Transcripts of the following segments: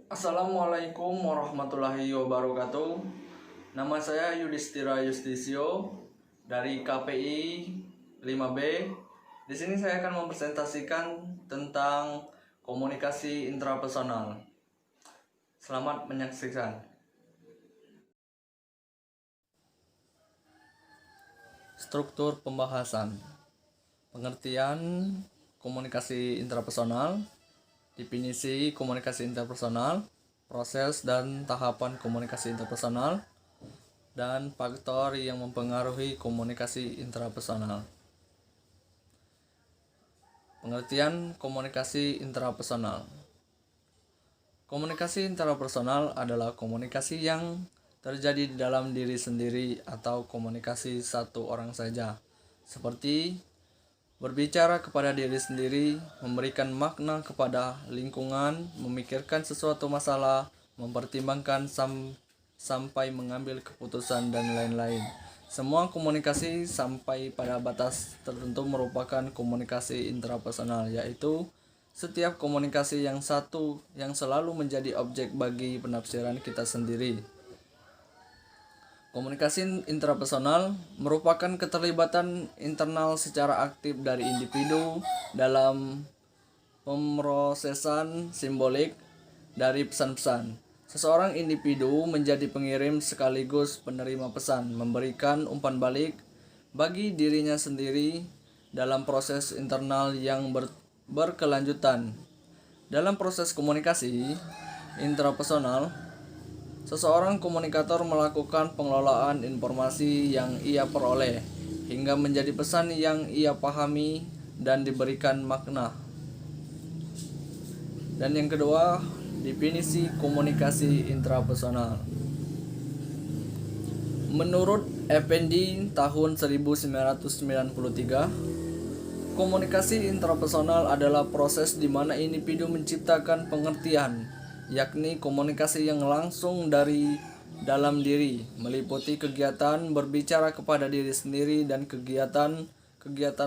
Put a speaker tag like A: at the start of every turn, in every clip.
A: Assalamualaikum warahmatullahi wabarakatuh. Nama saya Yudhistira Justisio dari KPI 5B. Di sini saya akan mempresentasikan tentang komunikasi intrapersonal. Selamat menyaksikan. Struktur pembahasan. Pengertian komunikasi intrapersonal, definisi komunikasi interpersonal, proses dan tahapan komunikasi interpersonal, dan faktor yang mempengaruhi komunikasi intrapersonal. Pengertian komunikasi intrapersonal. Komunikasi intrapersonal adalah komunikasi yang terjadi di dalam diri sendiri atau komunikasi satu orang saja, seperti berbicara kepada diri sendiri, memberikan makna kepada lingkungan, memikirkan sesuatu masalah, mempertimbangkan sampai mengambil keputusan, dan lain-lain. Semua komunikasi sampai pada batas tertentu merupakan komunikasi intrapersonal, yaitu setiap komunikasi yang selalu menjadi objek bagi penafsiran kita sendiri. Komunikasi intrapersonal merupakan keterlibatan internal secara aktif dari individu dalam pemrosesan simbolik dari pesan-pesan. Seseorang individu menjadi pengirim sekaligus penerima pesan, memberikan umpan balik bagi dirinya sendiri dalam proses internal yang berkelanjutan. Dalam proses komunikasi intrapersonal, seseorang komunikator melakukan pengelolaan informasi yang ia peroleh hingga menjadi pesan yang ia pahami dan diberikan makna. Dan yang kedua, definisi komunikasi intrapersonal. Menurut Effendi tahun 1993, komunikasi intrapersonal adalah proses di mana individu menciptakan pengertian, yakni komunikasi yang langsung dari dalam diri, meliputi kegiatan berbicara kepada diri sendiri dan kegiatan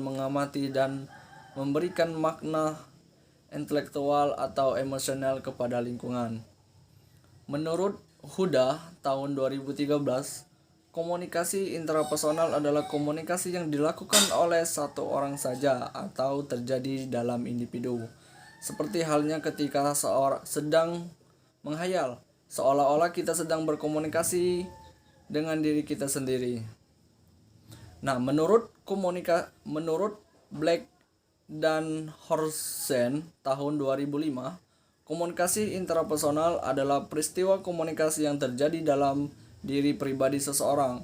A: mengamati dan memberikan makna intelektual atau emosional kepada lingkungan. Menurut Huda tahun 2013, komunikasi intrapersonal adalah komunikasi yang dilakukan oleh satu orang saja atau terjadi dalam individu. Seperti halnya ketika seorang sedang menghayal, seolah-olah kita sedang berkomunikasi dengan diri kita sendiri. Nah, menurut Black dan Horsen tahun 2005, komunikasi intrapersonal adalah peristiwa komunikasi yang terjadi dalam diri pribadi seseorang.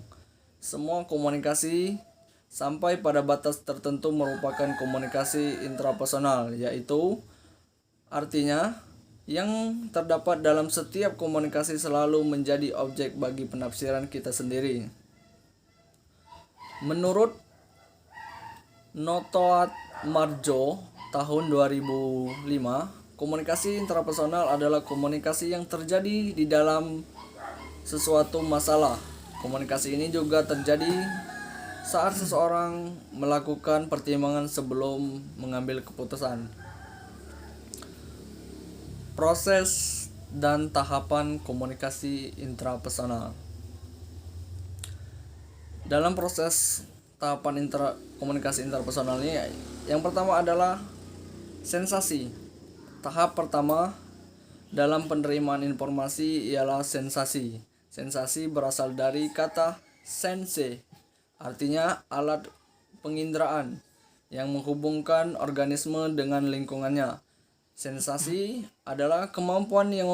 A: Semua komunikasi sampai pada batas tertentu merupakan komunikasi intrapersonal, yaitu artinya yang terdapat dalam setiap komunikasi selalu menjadi objek bagi penafsiran kita sendiri. Menurut Notoat Marjo tahun 2005, komunikasi intrapersonal adalah komunikasi yang terjadi di dalam sesuatu masalah. Komunikasi ini juga terjadi saat seseorang melakukan pertimbangan sebelum mengambil keputusan. Proses dan tahapan komunikasi intrapersonal. Dalam proses tahapan komunikasi intrapersonal ini, yang pertama adalah sensasi. Tahap pertama dalam penerimaan informasi ialah sensasi. Sensasi berasal dari kata sense, artinya alat penginderaan yang menghubungkan organisme dengan lingkungannya. Sensasi adalah kemampuan yang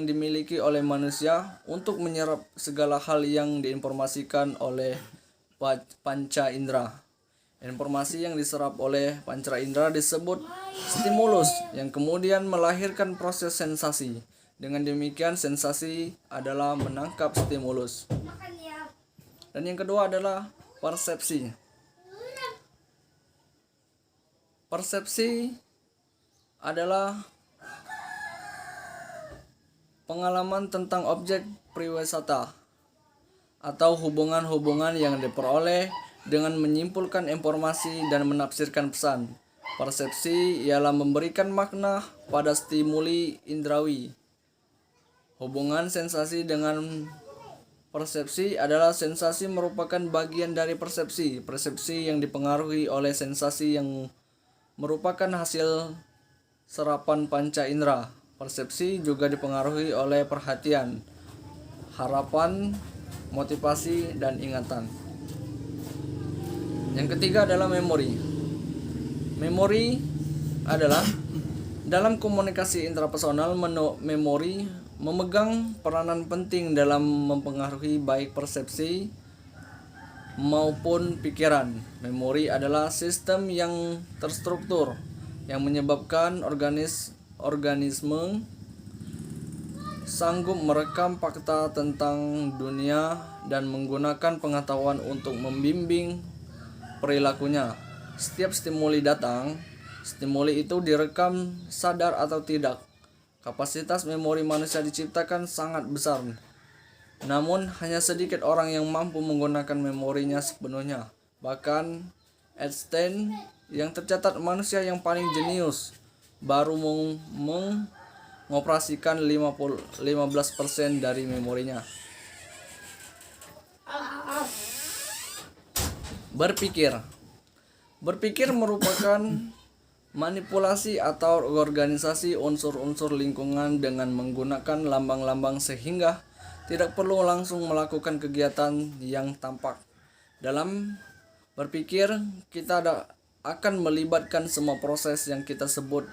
A: dimiliki oleh manusia untuk menyerap segala hal yang diinformasikan oleh panca indera. Informasi yang diserap oleh panca indera disebut stimulus yang kemudian melahirkan proses sensasi. Dengan demikian, sensasi adalah menangkap stimulus. Dan yang kedua adalah persepsi. Persepsi adalah pengalaman tentang objek priwisata atau hubungan-hubungan yang diperoleh dengan menyimpulkan informasi dan menafsirkan pesan. Persepsi ialah memberikan makna pada stimuli indrawi. Hubungan sensasi dengan persepsi adalah sensasi merupakan bagian dari persepsi. Persepsi yang dipengaruhi oleh sensasi yang merupakan hasil serapan panca indera. Persepsi juga dipengaruhi oleh perhatian, harapan, motivasi, dan ingatan. Yang ketiga adalah memori. Memori adalah dalam komunikasi intrapersonal, memori memegang peranan penting dalam mempengaruhi baik persepsi maupun pikiran. Memori adalah sistem yang terstruktur yang menyebabkan organisme sanggup merekam fakta tentang dunia dan menggunakan pengetahuan untuk membimbing perilakunya. Setiap stimuli datang, stimuli itu direkam sadar atau tidak. Kapasitas memori manusia diciptakan sangat besar. Namun hanya sedikit orang yang mampu menggunakan memorinya sepenuhnya. Bahkan Einstein yang tercatat manusia yang paling jenius baru mengoperasikan 15% dari memorinya. Berpikir merupakan manipulasi atau organisasi unsur-unsur lingkungan dengan menggunakan lambang-lambang sehingga tidak perlu langsung melakukan kegiatan yang tampak. Dalam berpikir, kita akan melibatkan semua proses yang kita sebut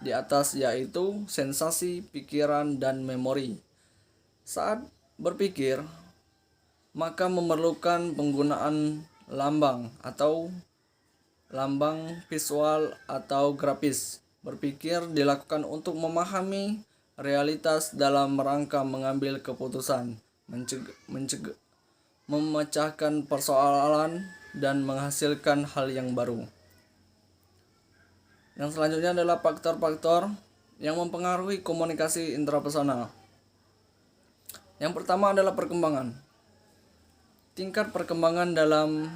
A: di atas, yaitu sensasi, pikiran, dan memori. Saat berpikir, maka memerlukan penggunaan lambang atau lambang visual atau grafis. Berpikir dilakukan untuk memahami realitas dalam rangka mengambil keputusan, memecahkan persoalan, dan menghasilkan hal yang baru. Yang selanjutnya adalah faktor-faktor yang mempengaruhi komunikasi intrapersonal. Yang pertama adalah perkembangan. Tingkat perkembangan dalam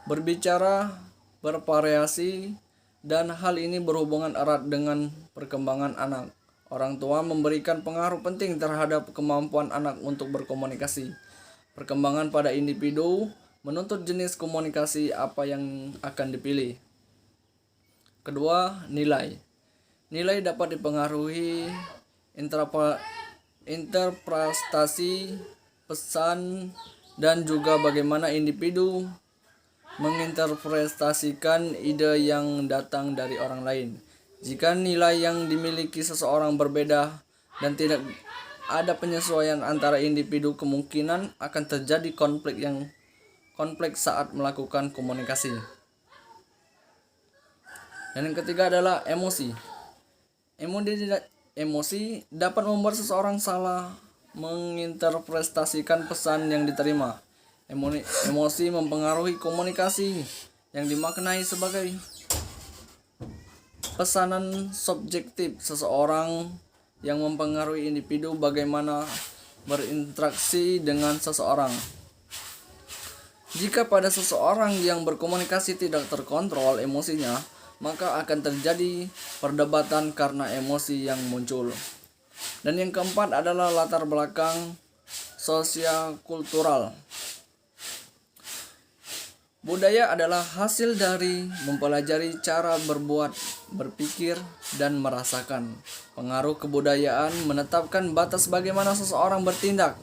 A: berbicara bervariasi dan hal ini berhubungan erat dengan perkembangan anak. Orang tua memberikan pengaruh penting terhadap kemampuan anak untuk berkomunikasi. Perkembangan pada individu menuntut jenis komunikasi apa yang akan dipilih. Kedua, nilai. Nilai dapat dipengaruhi interpretasi pesan dan juga bagaimana individu menginterpretasikan ide yang datang dari orang lain. Jika nilai yang dimiliki seseorang berbeda dan tidak ada penyesuaian antara individu, kemungkinan akan terjadi konflik saat melakukan komunikasi. Dan yang ketiga adalah emosi. Emosi dapat membuat seseorang salah menginterpretasikan pesan yang diterima. Emosi mempengaruhi komunikasi yang dimaknai sebagai pesanan subjektif seseorang yang mempengaruhi individu bagaimana berinteraksi dengan seseorang. Jika pada seseorang yang berkomunikasi tidak terkontrol emosinya, maka akan terjadi perdebatan karena emosi yang muncul. Dan yang keempat adalah latar belakang sosial-kultural. Budaya adalah hasil dari mempelajari cara berbuat, berpikir, dan merasakan. Pengaruh kebudayaan menetapkan batas bagaimana seseorang bertindak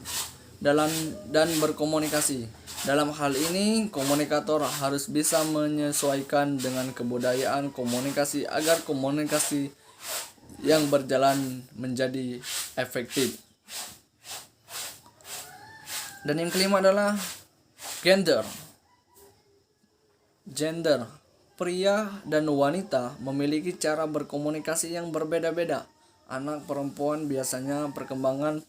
A: dan berkomunikasi. Dalam hal ini, komunikator harus bisa menyesuaikan dengan kebudayaan komunikasi agar komunikasi yang berjalan menjadi efektif. Dan yang kelima adalah gender. Pria dan wanita memiliki cara berkomunikasi yang berbeda-beda. Anak perempuan biasanya perkembangan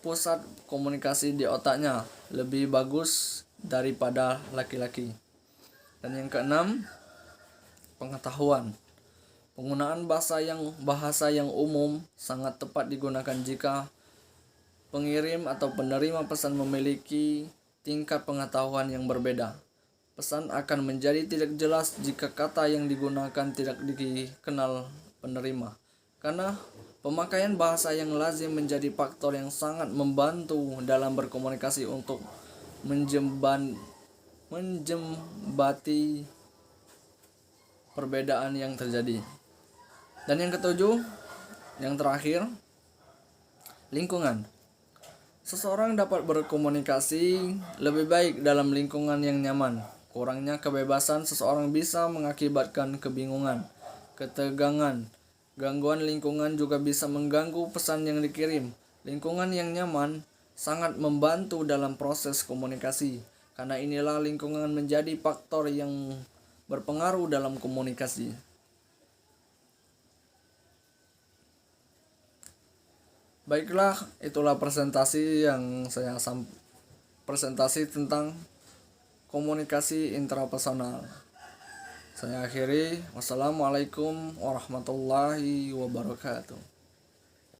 A: pusat komunikasi di otaknya lebih bagus daripada laki-laki. Dan yang keenam, pengetahuan. Penggunaan bahasa yang umum sangat tepat digunakan jika pengirim atau penerima pesan memiliki tingkat pengetahuan yang berbeda. Pesan akan menjadi tidak jelas jika kata yang digunakan tidak dikenal penerima. Karena pemakaian bahasa yang lazim menjadi faktor yang sangat membantu dalam berkomunikasi untuk menjembati perbedaan yang terjadi. Dan yang ketujuh, yang terakhir, lingkungan. Seseorang dapat berkomunikasi lebih baik dalam lingkungan yang nyaman. Kurangnya kebebasan seseorang bisa mengakibatkan kebingungan, ketegangan. Gangguan lingkungan juga bisa mengganggu pesan yang dikirim. Lingkungan yang nyaman sangat membantu dalam proses komunikasi. Karena inilah lingkungan menjadi faktor yang berpengaruh dalam komunikasi. Baiklah, itulah presentasi tentang komunikasi intrapersonal. Saya akhiri. Wassalamualaikum warahmatullahi wabarakatuh.